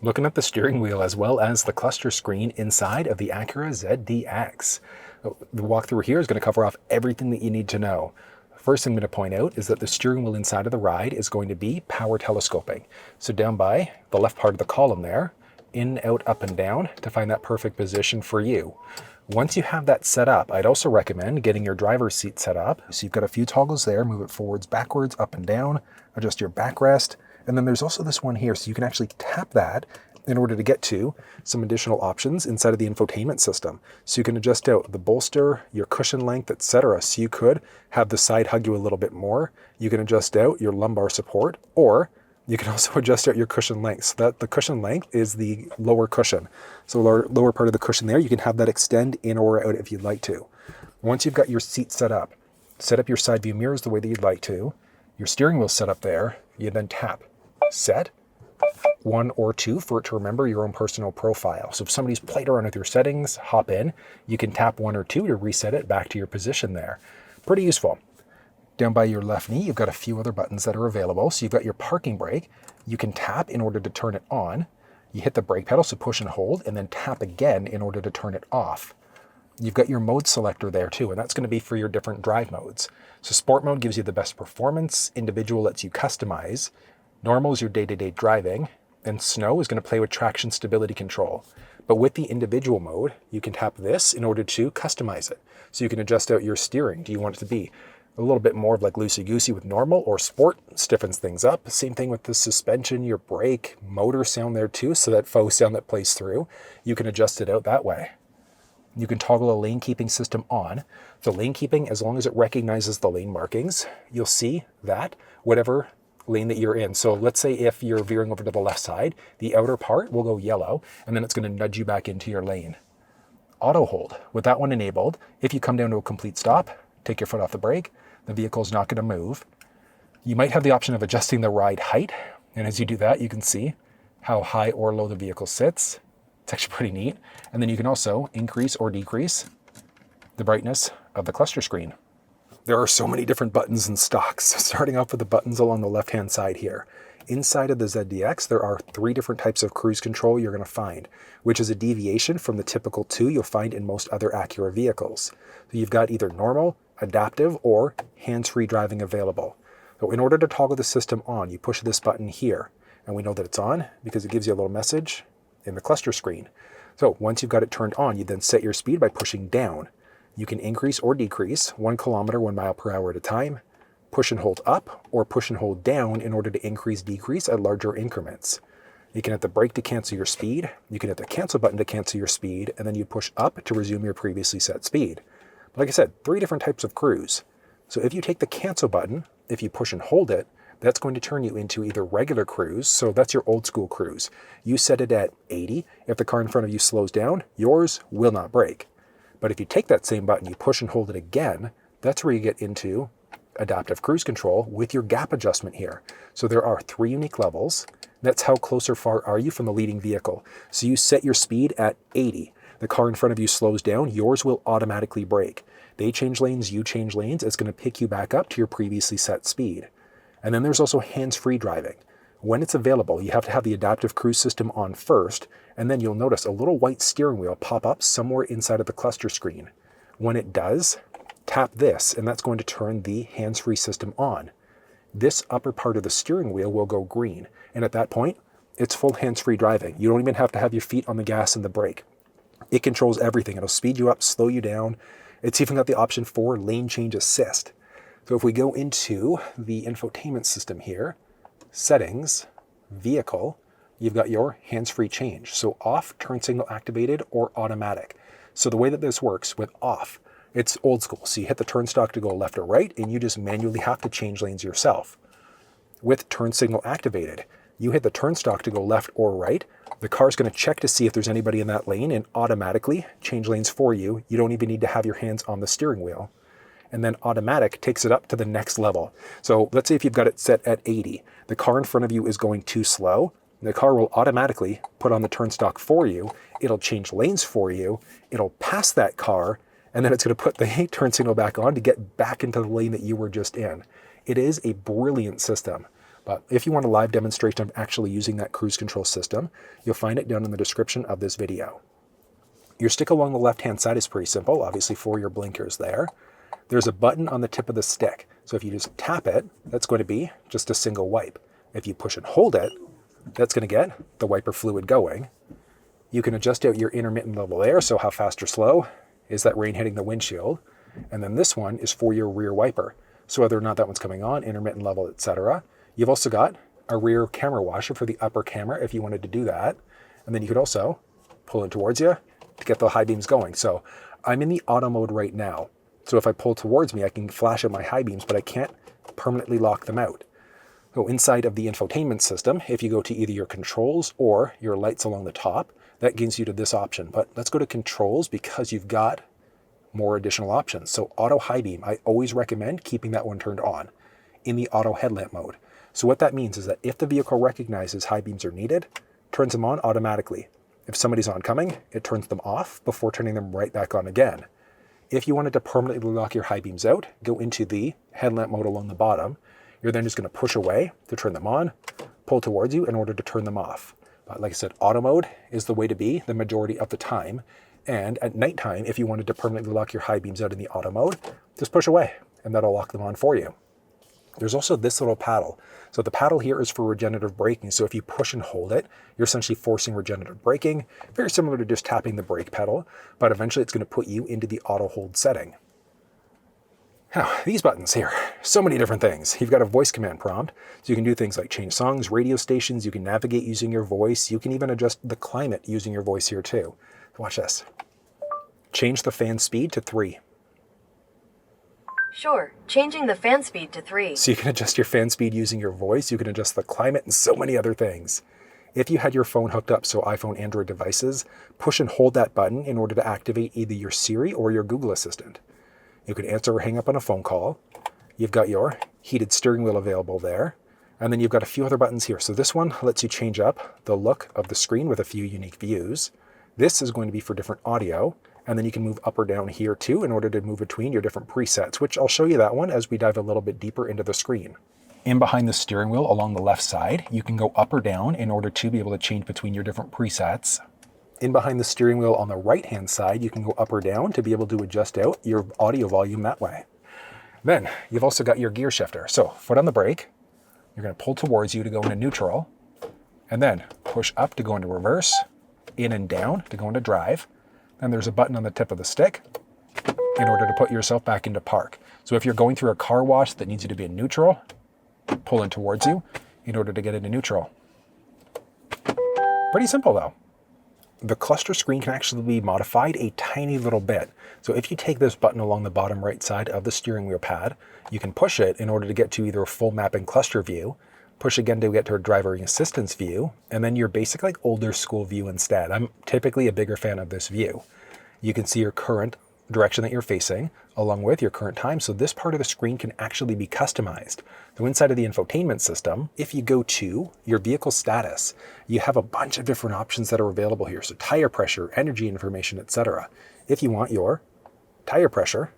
Looking at the steering wheel as well as the cluster screen inside of the Acura ZDX. The walkthrough here is going to cover off everything that you need to know. First thing I'm going to point out is that the steering wheel inside of the ride is going to be power telescoping. So down by the left part of the column there, in, out, up, and down to find that perfect position for you. Once you have that set up, I'd also recommend getting your driver's seat set up. So you've got a few toggles there, move it forwards, backwards, up and down, adjust your backrest. And then there's also this one here, so you can actually tap that in order to get to some additional options inside of the infotainment system. So you can adjust out the bolster, your cushion length, etc. So you could have the side hug you a little bit more. You can adjust out your lumbar support, or you can also adjust out your cushion length. So that the cushion length is the lower cushion. So lower part of the cushion there, you can have that extend in or out if you'd like to. Once you've got your seat set up your side view mirrors the way that you'd like to, your steering wheel set up there, you then tap set, 1 or 2 for it to remember your own personal profile. So if somebody's played around with your settings, hop in, you can tap 1 or 2 to reset it back to your position there. Pretty useful. Down by your left knee, you've got a few other buttons that are available. So you've got your parking brake. You can tap in order to turn it on. You hit the brake pedal, so push and hold, and then tap again in order to turn it off. You've got your mode selector there too, and that's going to be for your different drive modes. So sport mode gives you the best performance, individual lets you customize, normal is your day-to-day driving, and snow is going to play with traction stability control. But with the individual mode, you can tap this in order to customize it. So you can adjust out your steering. Do you want it to be a little bit more of like loosey-goosey with normal, or sport stiffens things up? Same thing with the suspension, your brake, motor sound there too, so that faux sound that plays through. You can adjust it out that way. You can toggle a lane keeping system on. So lane keeping, as long as it recognizes the lane markings, you'll see that whatever lane that you're in. So let's say if you're veering over to the left side, the outer part will go yellow, and then it's going to nudge you back into your lane. Auto hold, with that one enabled, if you come down to a complete stop, take your foot off the brake, the vehicle's not going to move. You might have the option of adjusting the ride height, and as you do that, you can see how high or low the vehicle sits. It's actually pretty neat. And then you can also increase or decrease the brightness of the cluster screen. There are so many different buttons and stocks. Starting off with the buttons along the left-hand side here. Inside of the ZDX, there are 3 different types of cruise control you're going to find, which is a deviation from the typical 2 you'll find in most other Acura vehicles. So you've got either normal, adaptive, or hands-free driving available. So in order to toggle the system on, you push this button here, and we know that it's on because it gives you a little message in the cluster screen. So once you've got it turned on, you then set your speed by pushing down. You can increase or decrease 1 kilometer, 1 mile per hour at a time, push and hold up, or push and hold down in order to increase, decrease at larger increments. You can hit the brake to cancel your speed, you can hit the cancel button to cancel your speed, and then you push up to resume your previously set speed. But like I said, 3 different types of cruise. So if you take the cancel button, if you push and hold it, that's going to turn you into either regular cruise, so that's your old school cruise. You set it at 80, if the car in front of you slows down, yours will not brake. But if you take that same button, you push and hold it again, that's where you get into adaptive cruise control with your gap adjustment here. So there are 3 unique levels. That's how close or far are you from the leading vehicle. So you set your speed at 80. The car in front of you slows down, yours will automatically brake. They change lanes, you change lanes, it's going to pick you back up to your previously set speed. And then there's also hands-free driving. When it's available, you have to have the adaptive cruise system on first, and then you'll notice a little white steering wheel pop up somewhere inside of the cluster screen. When it does, tap this, and that's going to turn the hands-free system on. This upper part of the steering wheel will go green, and at that point, it's full hands-free driving. You don't even have to have your feet on the gas and the brake. It controls everything. It'll speed you up, slow you down. It's even got the option for lane change assist. So if we go into the infotainment system here, settings, vehicle, you've got your hands-free change. So off, turn signal activated, or automatic. So the way that this works with off, it's old school. So you hit the turn stalk to go left or right, and you just manually have to change lanes yourself. With turn signal activated, you hit the turn stalk to go left or right, the car's going to check to see if there's anybody in that lane and automatically change lanes for you. You don't even need to have your hands on the steering wheel. And then automatic takes it up to the next level. So let's say if you've got it set at 80, the car in front of you is going too slow, the car will automatically put on the turn stalk for you, it'll change lanes for you, it'll pass that car, and then it's going to put the turn signal back on to get back into the lane that you were just in. It is a brilliant system. But if you want a live demonstration of actually using that cruise control system, you'll find it down in the description of this video. Your stick along the left-hand side is pretty simple, obviously for your blinkers there. There's a button on the tip of the stick. So if you just tap it, that's going to be just a single wipe. If you push and hold it, that's going to get the wiper fluid going. You can adjust out your intermittent level there, so how fast or slow is that rain hitting the windshield. And then this one is for your rear wiper. So whether or not that one's coming on, intermittent level, etc. You've also got a rear camera washer for the upper camera if you wanted to do that. And then you could also pull it towards you to get the high beams going. So I'm in the auto mode right now. So if I pull towards me, I can flash out my high beams, but I can't permanently lock them out. So inside of the infotainment system, if you go to either your controls or your lights along the top, that gives you to this option. But let's go to controls because you've got more additional options. So auto high beam, I always recommend keeping that one turned on in the auto headlamp mode. So what that means is that if the vehicle recognizes high beams are needed, turns them on automatically. If somebody's oncoming, it turns them off before turning them right back on again. If you wanted to permanently lock your high beams out, go into the headlamp mode along the bottom. You're then just going to push away to turn them on, pull towards you in order to turn them off. But like I said, auto mode is the way to be the majority of the time. And at nighttime, if you wanted to permanently lock your high beams out in the auto mode, just push away and that'll lock them on for you. There's also this little paddle. So the paddle here is for regenerative braking. So if you push and hold it, you're essentially forcing regenerative braking, very similar to just tapping the brake pedal, but eventually it's going to put you into the auto hold setting. Now, these buttons here, so many different things. You've got a voice command prompt, so you can do things like change songs, radio stations, you can navigate using your voice, you can even adjust the climate using your voice here too. Watch this. Change the fan speed to 3. Sure, changing the fan speed to 3. So you can adjust your fan speed using your voice, you can adjust the climate, and so many other things. If you had your phone hooked up, so iPhone, Android devices, push and hold that button in order to activate either your Siri or your Google Assistant. You can answer or hang up on a phone call. You've got your heated steering wheel available there. And then you've got a few other buttons here. So this one lets you change up the look of the screen with a few unique views. This is going to be for different audio. And then you can move up or down here too in order to move between your different presets, which I'll show you that one as we dive a little bit deeper into the screen. In behind the steering wheel along the left side, you can go up or down in order to be able to change between your different presets. In behind the steering wheel on the right-hand side, you can go up or down to be able to adjust out your audio volume that way. Then you've also got your gear shifter. So foot on the brake, you're going to pull towards you to go into neutral, and then push up to go into reverse, in and down to go into drive. Then there's a button on the tip of the stick in order to put yourself back into park. So if you're going through a car wash that needs you to be in neutral, pull in towards you in order to get into neutral. Pretty simple though. The cluster screen can actually be modified a tiny little bit. So if you take this button along the bottom right side of the steering wheel pad, you can push it in order to get to either a full mapping cluster view, push again to get to a driver assistance view, and then your basic like older school view instead. I'm typically a bigger fan of this view. You can see your current direction that you're facing along with your current time. So this part of the screen can actually be customized. So inside of the infotainment system, if you go to your vehicle status, you have a bunch of different options that are available here. So tire pressure, energy information, etc. If you want your tire pressure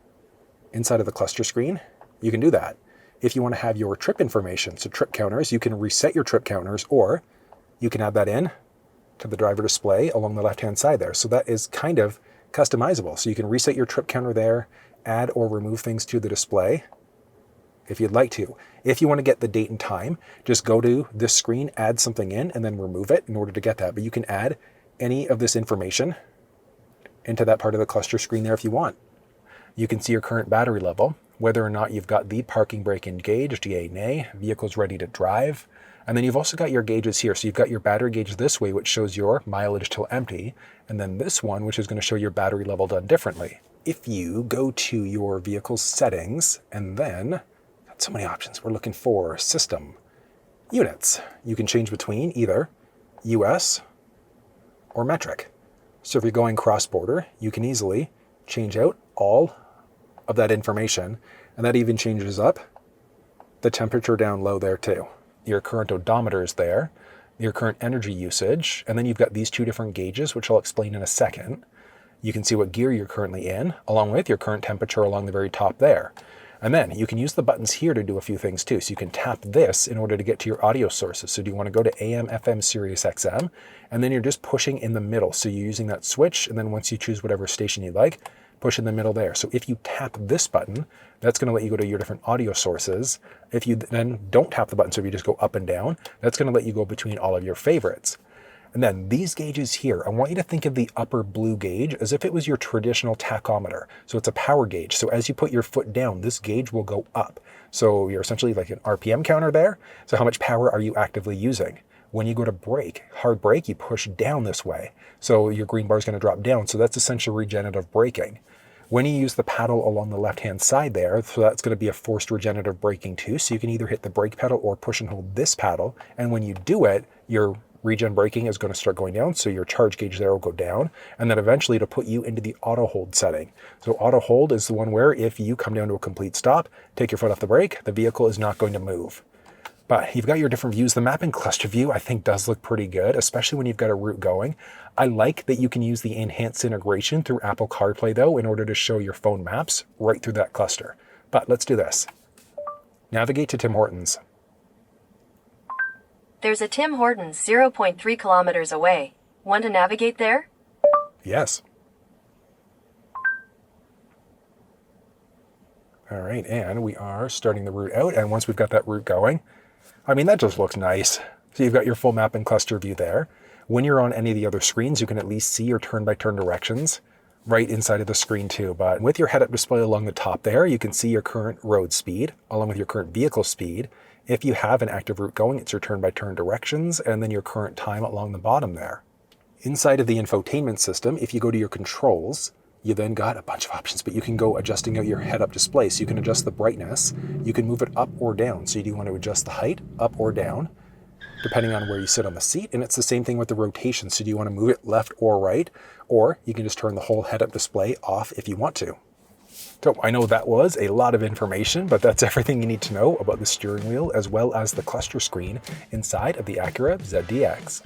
inside of the cluster screen, you can do that. If you want to have your trip information, so trip counters, you can reset your trip counters, or you can add that in to the driver display along the left-hand side there. So that is kind of customizable. So you can reset your trip counter there, add or remove things to the display if you'd like to. If you want to get the date and time, just go to this screen, add something in, and then remove it in order to get that. But you can add any of this information into that part of the cluster screen there if you want. You can see your current battery level, whether or not you've got the parking brake engaged, yay, nay, vehicle's ready to drive. And then you've also got your gauges here. So you've got your battery gauge this way, which shows your mileage till empty. And then this one, which is going to show your battery level done differently. If you go to your vehicle settings, and then, got so many options. We're looking for system units. You can change between either US or metric. So if you're going cross-border, you can easily change out all of that information. And that even changes up the temperature down low there too. Your current odometer is there, your current energy usage, and then you've got these two different gauges, which I'll explain in a second. You can see what gear you're currently in, along with your current temperature along the very top there. And then you can use the buttons here to do a few things too. So you can tap this in order to get to your audio sources. So do you want to go to AM, FM, Sirius XM? And then you're just pushing in the middle. So you're using that switch, and then once you choose whatever station you like, push in the middle there. So if you tap this button, that's going to let you go to your different audio sources. If you then don't tap the button, so if you just go up and down, that's going to let you go between all of your favorites. And then these gauges here, I want you to think of the upper blue gauge as if it was your traditional tachometer. So it's a power gauge. So as you put your foot down, this gauge will go up. So you're essentially like an RPM counter there. So how much power are you actively using? When you go to brake, hard brake, you push down this way. So your green bar is going to drop down. So that's essentially regenerative braking. When you use the paddle along the left-hand side there, so that's going to be a forced regenerative braking too. So you can either hit the brake pedal or push and hold this paddle. And when you do it, your regen braking is going to start going down, so your charge gauge there will go down, and then eventually to put you into the auto hold setting. So auto hold is the one where if you come down to a complete stop, take your foot off the brake, the vehicle is not going to move. But you've got your different views. The mapping cluster view I think does look pretty good, especially when you've got a route going. I like that you can use the enhanced integration through Apple CarPlay though in order to show your phone maps right through that cluster. But let's do this. Navigate to Tim Hortons. There's a Tim Hortons 0.3 kilometers away. Want to navigate there? Yes. All right, and we are starting the route out. And once we've got that route going, I mean, that just looks nice. So you've got your full map and cluster view there. When you're on any of the other screens, you can at least see your turn-by-turn directions right inside of the screen too. But with your head-up display along the top there, you can see your current road speed along with your current vehicle speed. If you have an active route going, it's your turn-by-turn directions, and then your current time along the bottom there. Inside of the infotainment system, if you go to your controls, you then got a bunch of options, but you can go adjusting out your head-up display. So you can adjust the brightness, you can move it up or down. So you do want to adjust the height up or down, depending on where you sit on the seat. And it's the same thing with the rotation. So do you want to move it left or right? Or you can just turn the whole head-up display off if you want to. So I know that was a lot of information, but that's everything you need to know about the steering wheel as well as the cluster screen inside of the Acura ZDX.